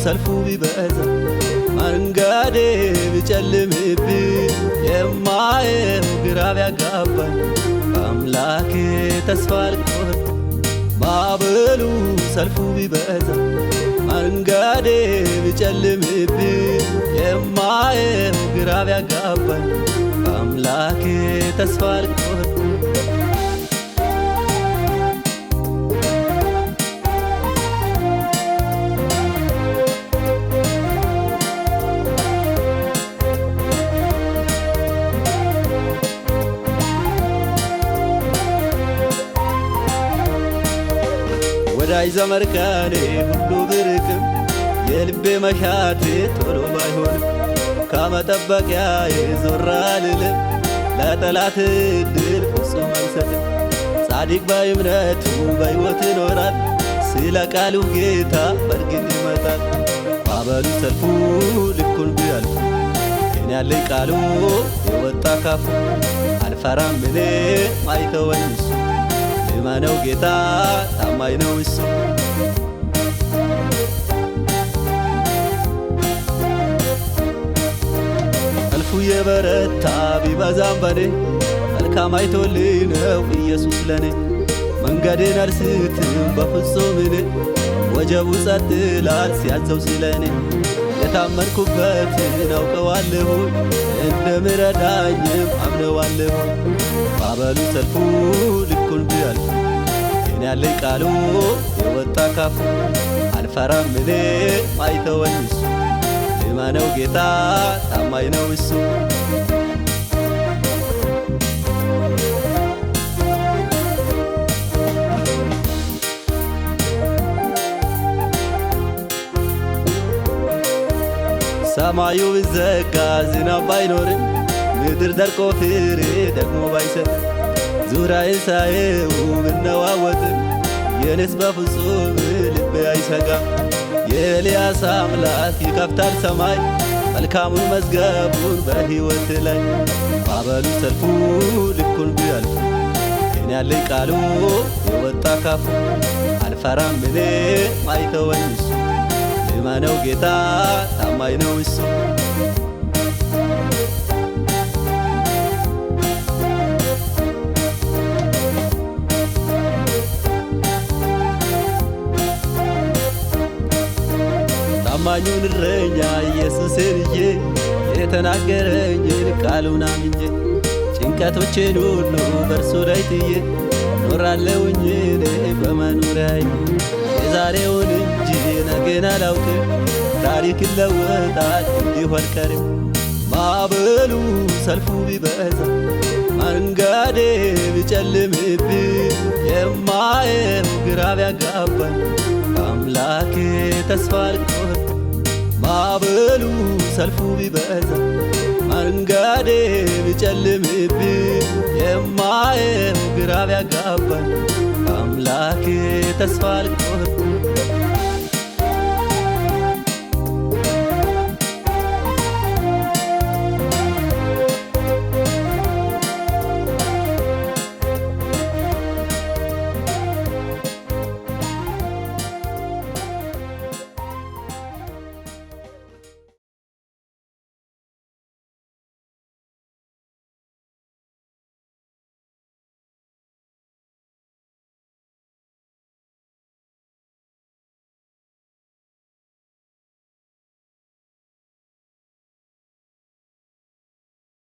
ሰልፉ ቢበዛ መንገዴ ቢጨልምብኝ የማየው ግራ ቢያጋባኝ አምላኬ ተስፋ አልቆርጥ። ማዕበሉ ሰልፉ ቢበዛ መንገዴ ቢጨልምብኝ የማየው ግራ ቢያጋባኝ አምላኬ ተስፋ አልቆርጥ። ወዳጅ ዘመድ ከኔ ሁሉ ብርቅም የልቤ መሻት ቶሎ ባይሆንም ከመጠበቂያዬ ዞር አልልም። ለጠላት ዕድል ፍጹም አልሰጥም። ጻድቅ በእምነቱ በሕይወት ይኖራል። ስለ ቃሉ ጌታ በእርግጥ ይመጣል። ማዕበሉ ሰልፉ ልኩን ቢያልፍ ግን ያለኝ ቃሉ የወጣ ካፉ አልፈራም እኔ አይተወኝ እሱ እመነው ጌታ ታማኝ ነው እሱ። ሰልፉ የበረታ ቢበዛም በኔ መልካም አይቶልኝ ነው ኢየሱስ ለኔ። መንገዴን አልስትም በፍጹም እኔ ወጀቡ ጸጥ ይላል ሲያዘው ስለኔ። የታመንኩበትን አውቀዋለሁ እንደምረዳኝም አምነዋለሁ። ማዕበሉ ሰልፉ ልኩን ቢያልፍ ግን ያለኝ ቃሉ የወጣ ካፉ አልፈራም እኔ አይተወኝ እሱ እመነው ጌታ ታማኝ ነው እሱ። ሰማዩ ቢዘጋ ዝናብ ባይኖርም ምድር ደርቆ ፍሬ ደግሞ ባይሰጥም ዙሪያዬን ሳየው ብነዋወጥም የኔስ በፍጹም ልቤ አይሰጋም። የኤልያስ አምላክ ይከፍታል ሰማይ መልካሙን መዝገቡን በሕይወት ላይ። ማዕበሉ ሰልፉ ልኩን ቢያልፍ ግን ያለኝ ቃሉ የወጣ ካፉ አልፈራም እኔ አይተወኝ እሱ እመነው ጌታ ታማኝ ነው እሱ። ታማኙን እረኛ ኢየሱስን ይዤ የተናገረኝን ቃሉን አምኜ ጭንቀቶቼን ሁሉ በእርሱ ላይ ጥዬ ኖራለሁኝ እኔ በመኖሪያዬ። የዛሬውን እንጂ ነገን አላውቅም ታሪክ ይለወጣል እንዲሁ አልቀርም። ማዕበሉ ሰልፉ ቢበዛ መንገዴ ቢጨልምብኝ የማየው ግራ ቢያጋባኝ አምላኬ ተስፋ አልቆርጥ። ማዕበሉ ሰልፉ ቢበዛ መንገዴ ቢጨልምብኝ የማየው ግራ ቢያጋባኝ አምላኬ ተስፋ አልቆርጥ።